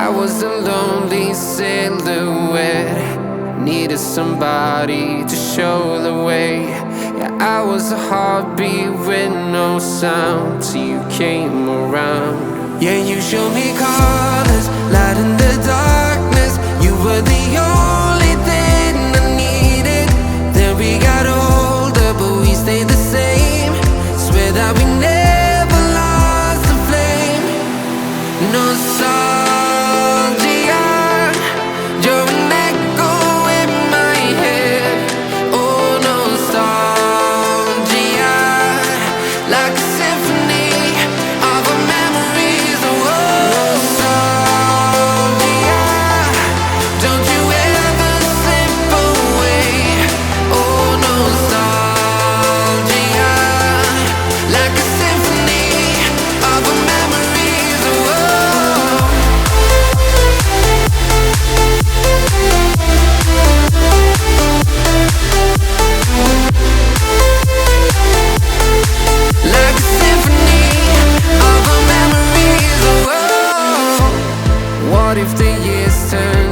I was a lonely silhouette, needed somebody to show the way. Yeah, I was a heartbeat with no sound till you came around. Yeah, you showed me colors, light in the darkness. You were the only thing I needed. Then we got older, but we stayed the same. Swear that we never lost the flame. Nostalgia, you're an echo in my head. Oh, nostalgia, like a symphony of our memories. Oh, nostalgia, don't you ever slip away. Oh, nostalgia, like a symphony of our memories. Oh, like a symphony of our memories. Oh, what if the years turn